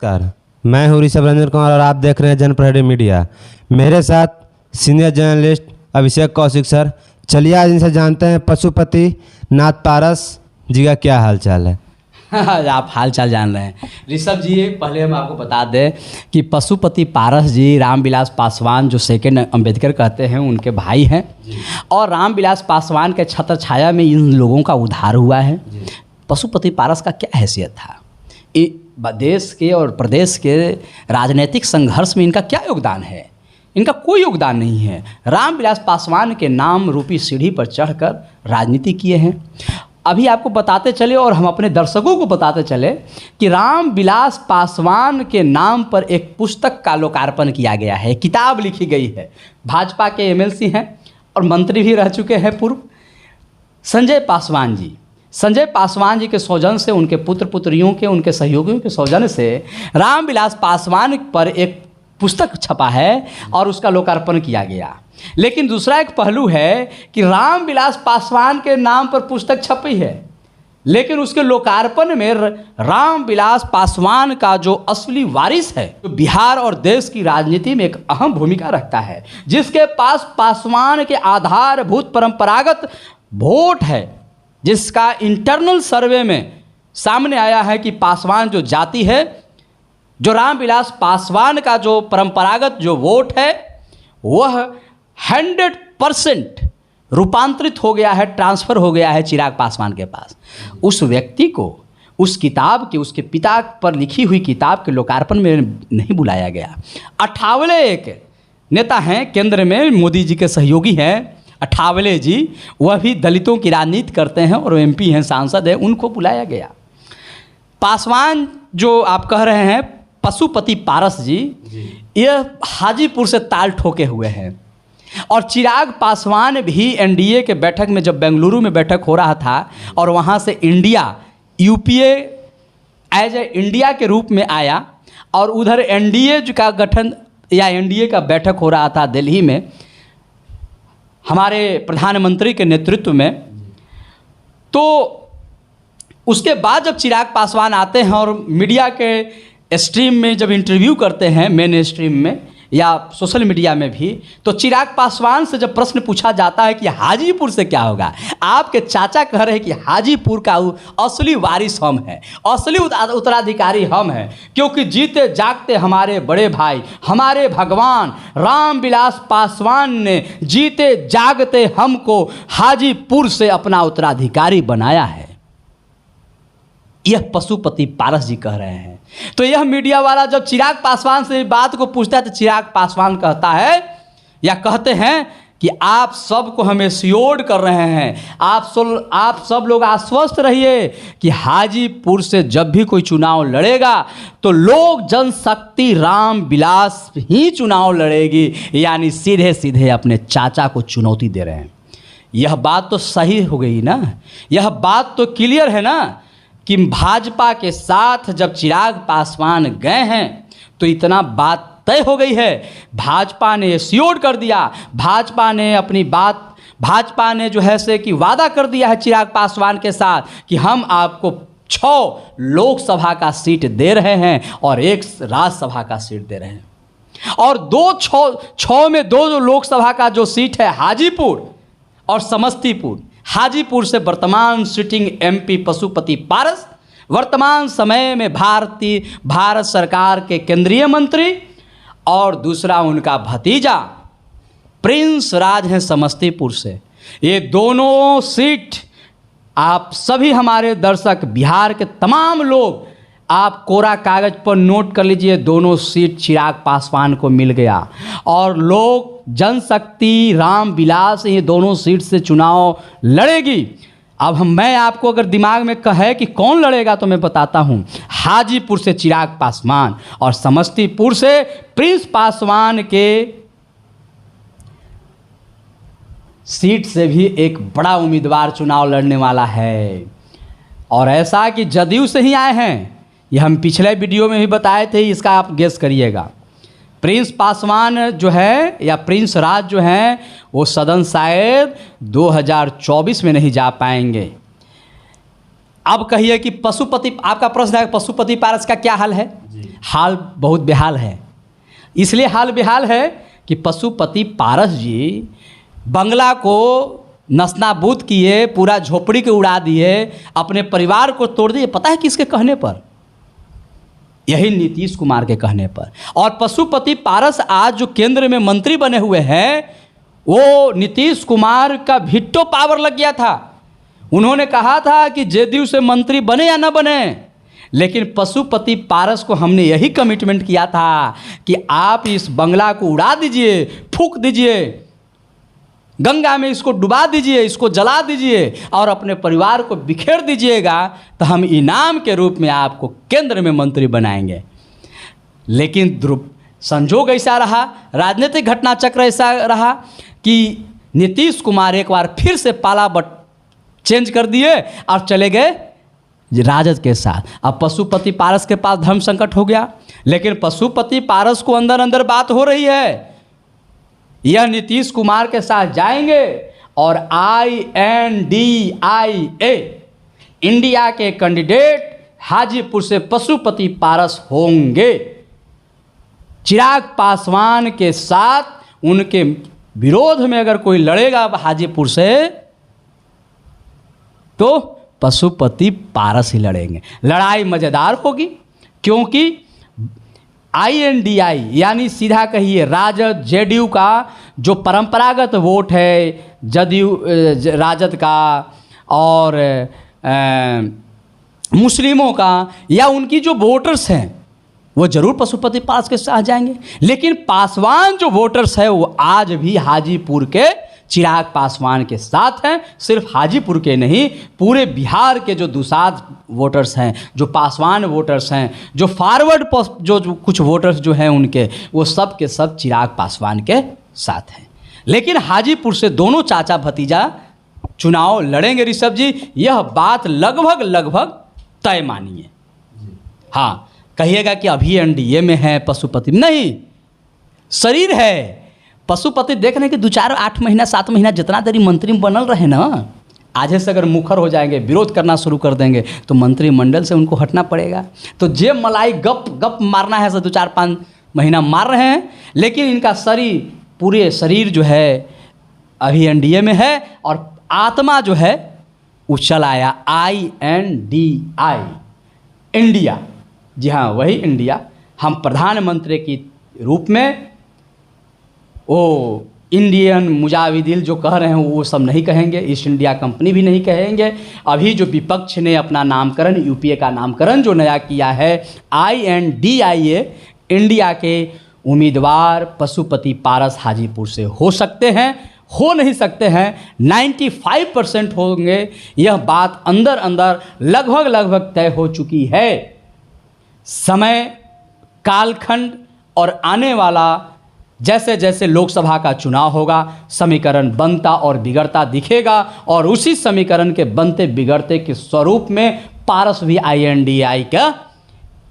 नमस्कार, मैं हूँ ऋषभ रंजन कुमार और आप देख रहे हैं जनप्रहरी मीडिया। मेरे साथ सीनियर जर्नलिस्ट अभिषेक कौशिक सर। चलिए आज इनसे जानते हैं पशुपति नाथ पारस जी का क्या हाल चाल है। आप हाल चाल जान रहे हैं ऋषभ जी। पहले हम आपको बता दें कि पशुपति पारस जी रामविलास पासवान जो सेकेंड अंबेडकर कहते हैं उनके भाई हैं और रामविलास पासवान के छत्र छाया में इन लोगों का उद्धार हुआ है। पशुपति पारस का क्या हैसियत था, देश के और प्रदेश के राजनीतिक संघर्ष में इनका क्या योगदान है? इनका कोई योगदान नहीं है। रामविलास पासवान के नाम रूपी सीढ़ी पर चढ़कर राजनीति किए हैं। अभी आपको बताते चले और हम अपने दर्शकों को बताते चले कि रामविलास पासवान के नाम पर एक पुस्तक का लोकार्पण किया गया है, किताब लिखी गई है। भाजपा के एमएलसी हैं और मंत्री भी रह चुके हैं पूर्व, संजय पासवान जी। संजय पासवान जी के सौजन्य से, उनके पुत्र पुत्रियों के, उनके सहयोगियों के सौजन्य से रामविलास पासवान पर एक पुस्तक छपा है और उसका लोकार्पण किया गया। लेकिन दूसरा एक पहलू है कि रामविलास पासवान के नाम पर पुस्तक छपी है, लेकिन उसके लोकार्पण में रामविलास पासवान का जो असली वारिस है, जो बिहार और देश की राजनीति में एक अहम भूमिका रखता है, जिसके पास पासवान के आधारभूत परंपरागत वोट है, जिसका इंटरनल सर्वे में सामने आया है कि पासवान जो जाति है, जो रामविलास पासवान का जो परंपरागत जो वोट है वह 100% रूपांतरित हो गया है, ट्रांसफ़र हो गया है चिराग पासवान के पास। उस व्यक्ति को उस किताब के, उसके पिता पर लिखी हुई किताब के लोकार्पण में नहीं बुलाया गया। अठावले एक नेता हैं केंद्र में, मोदी जी के सहयोगी हैं अठावले जी, वह भी दलितों की राजनीति करते हैं और एमपी हैं, सांसद हैं, उनको बुलाया गया। पासवान जो आप कह रहे हैं पशुपति पारस जी, यह हाजीपुर से ताल ठोके हुए हैं और चिराग पासवान भी एनडीए के बैठक में, जब बेंगलुरु में बैठक हो रहा था और वहाँ से India UPA as a India के रूप में आया और उधर एनडीए का गठन या एनडीए का बैठक हो रहा था दिल्ली में हमारे प्रधानमंत्री के नेतृत्व में, तो उसके बाद जब चिराग पासवान आते हैं और मीडिया के स्ट्रीम में जब इंटरव्यू करते हैं, मेन स्ट्रीम में या सोशल मीडिया में भी, तो चिराग पासवान से जब प्रश्न पूछा जाता है कि हाजीपुर से क्या होगा, आपके चाचा कह रहे हैं कि हाजीपुर का असली वारिस हम हैं, असली उत्तराधिकारी हम हैं, क्योंकि जीते जागते हमारे बड़े भाई, हमारे भगवान रामविलास पासवान ने जीते जागते हमको हाजीपुर से अपना उत्तराधिकारी बनाया है। यह पशुपति पारस जी कह रहे हैं। तो यह मीडिया वाला जब चिराग पासवान से बात को पूछता है तो चिराग पासवान कहता है या कहते हैं कि आप सबको हम एश्योर्ड कर रहे हैं, आप सब लोग आश्वस्त रहिए कि हाजीपुर से जब भी कोई चुनाव लड़ेगा तो लोक जनशक्ति रामविलास ही चुनाव लड़ेगी, यानी सीधे सीधे अपने चाचा को चुनौती दे रहे हैं। यह बात तो सही हो गई ना, यह बात तो क्लियर है ना कि भाजपा के साथ जब चिराग पासवान गए हैं तो इतना बात तय हो गई है। भाजपा ने एश्योर्ड कर दिया, भाजपा ने अपनी बात, भाजपा ने जो है से कि वादा कर दिया है चिराग पासवान के साथ कि हम आपको 6 लोकसभा का सीट दे रहे हैं और 1 राज्यसभा का सीट दे रहे हैं, और 6 में 2 जो लोकसभा का जो सीट है हाजीपुर और समस्तीपुर। हाजीपुर से वर्तमान सिटिंग एमपी पशुपति पारस वर्तमान समय में भारत सरकार के केंद्रीय मंत्री, और दूसरा उनका भतीजा प्रिंस राज हैं समस्तीपुर से। ये दोनों सीट आप सभी हमारे दर्शक, बिहार के तमाम लोग, आप कोरा कागज पर नोट कर लीजिए, दोनों सीट चिराग पासवान को मिल गया और लोक जनशक्ति रामविलास ये दोनों सीट से चुनाव लड़ेगी। अब मैं आपको अगर दिमाग में कहे कि कौन लड़ेगा तो मैं बताता हूँ, हाजीपुर से चिराग पासवान और समस्तीपुर से प्रिंस पासवान के सीट से भी एक बड़ा उम्मीदवार चुनाव लड़ने वाला है। और ऐसा कि जदयू से ही आए हैं, ये हम पिछले वीडियो में भी बताए थे, इसका आप गेस करिएगा। प्रिंस पासवान जो है या प्रिंस राज जो हैं वो सदन शायद 2024 में नहीं जा पाएंगे। अब कहिए कि पशुपति, आपका प्रश्न है पशुपति पारस का क्या हाल है? हाल बहुत बेहाल है। इसलिए हाल बेहाल है कि पशुपति पारस जी बंगला को नस्ताबूद किए, पूरा झोपड़ी को उड़ा दिए, अपने परिवार को तोड़ दिए। पता है किसके कहने पर? यही नीतीश कुमार के कहने पर। और पशुपति पारस आज जो केंद्र में मंत्री बने हुए हैं, वो नीतीश कुमार का वीटो पावर लग गया था। उन्होंने कहा था कि जेडीयू से मंत्री बने या न बने, लेकिन पशुपति पारस को हमने यही कमिटमेंट किया था कि आप इस बंगला को उड़ा दीजिए, फूंक दीजिए, गंगा में इसको डुबा दीजिए, इसको जला दीजिए और अपने परिवार को बिखेर दीजिएगा, तो हम इनाम के रूप में आपको केंद्र में मंत्री बनाएंगे। लेकिन संजोग ऐसा रहा, राजनीतिक घटना चक्र ऐसा रहा कि नीतीश कुमार एक बार फिर से पाला चेंज कर दिए और चले गए राजद के साथ। अब पशुपति पारस के पास धर्म संकट हो गया, लेकिन पशुपति पारस को अंदर अंदर बात हो रही है, यह नीतीश कुमार के साथ जाएंगे और INDIA इंडिया के कैंडिडेट हाजीपुर से पशुपति पारस होंगे। चिराग पासवान के साथ उनके विरोध में अगर कोई लड़ेगा हाजीपुर से तो पशुपति पारस ही लड़ेंगे। लड़ाई मज़ेदार होगी, क्योंकि INDI यानी सीधा कहिए राजद जेडीयू का जो परंपरागत वोट है, जदयू राजद का और मुस्लिमों का या उनकी जो वोटर्स हैं वो जरूर पशुपति पारस के साथ जाएंगे। लेकिन पासवान जो वोटर्स है वो आज भी हाजीपुर के चिराग पासवान के साथ हैं। सिर्फ हाजीपुर के नहीं, पूरे बिहार के जो दुसाध वोटर्स हैं, जो पासवान वोटर्स हैं, जो फॉरवर्ड जो कुछ वोटर्स जो हैं उनके, वो सब के सब चिराग पासवान के साथ हैं। लेकिन हाजीपुर से दोनों चाचा भतीजा चुनाव लड़ेंगे ऋषभ जी, यह बात लगभग तय मानिए। हाँ, कहिएगा कि अभी NDA में है पशुपति, नहीं, शरीर है पशुपति। देख रहे हैं कि 2-4-8 महीना 7 महीना जितना देरी मंत्री बनल रहे ना, आज से अगर मुखर हो जाएंगे, विरोध करना शुरू कर देंगे तो मंत्रिमंडल से उनको हटना पड़ेगा। तो जे मलाई गप मारना है, 2-4-5 महीना मार रहे हैं, लेकिन इनका शरीर, पूरे शरीर जो है अभी NDA में है और आत्मा जो है वो चल आया INDI इंडिया। जी हाँ, वही इंडिया। हम प्रधानमंत्री की रूप में वो इंडियन मुजाहिदीन जो कह रहे हैं वो सब नहीं कहेंगे, ईस्ट इंडिया कंपनी भी नहीं कहेंगे। अभी जो विपक्ष ने अपना नामकरण, UPA का नामकरण जो नया किया है, INDIA इंडिया के उम्मीदवार पशुपति पारस हाजीपुर से हो सकते हैं, हो नहीं सकते हैं, 95% होंगे। यह बात अंदर अंदर लगभग तय हो चुकी है। समय, कालखंड और आने वाला जैसे जैसे लोकसभा का चुनाव होगा, समीकरण बनता और बिगड़ता दिखेगा, और उसी समीकरण के बनते बिगड़ते के स्वरूप में पारस भी INDI का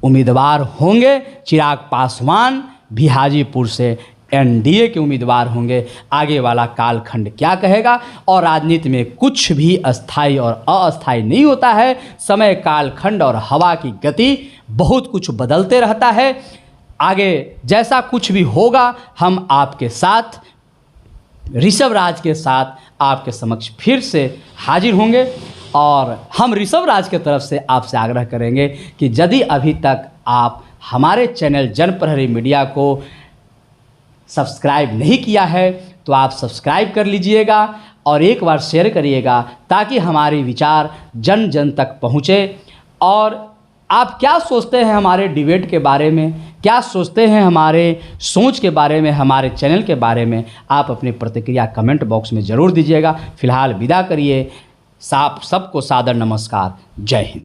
उम्मीदवार होंगे। चिराग पासवान भी हाजीपुर से NDA के उम्मीदवार होंगे। आगे वाला कालखंड क्या कहेगा? और राजनीति में कुछ भी अस्थाई और अस्थाई नहीं होता है। समय, कालखंड और हवा की गति बहुत कुछ बदलते रहता है। आगे जैसा कुछ भी होगा, हम आपके साथ, ऋषभ राज के साथ आपके समक्ष फिर से हाजिर होंगे। और हम ऋषभ राज के तरफ से आपसे आग्रह करेंगे कि यदि अभी तक आप हमारे चैनल जनप्रहरी मीडिया को सब्सक्राइब नहीं किया है तो आप सब्सक्राइब कर लीजिएगा और एक बार शेयर करिएगा, ताकि हमारे विचार जन जन तक पहुँचे। और आप क्या सोचते हैं हमारे डिबेट के बारे में, क्या सोचते हैं हमारे सोच के बारे में, हमारे चैनल के बारे में, आप अपनी प्रतिक्रिया कमेंट बॉक्स में ज़रूर दीजिएगा। फिलहाल विदा करिए, सबको सादर नमस्कार, जय हिंद।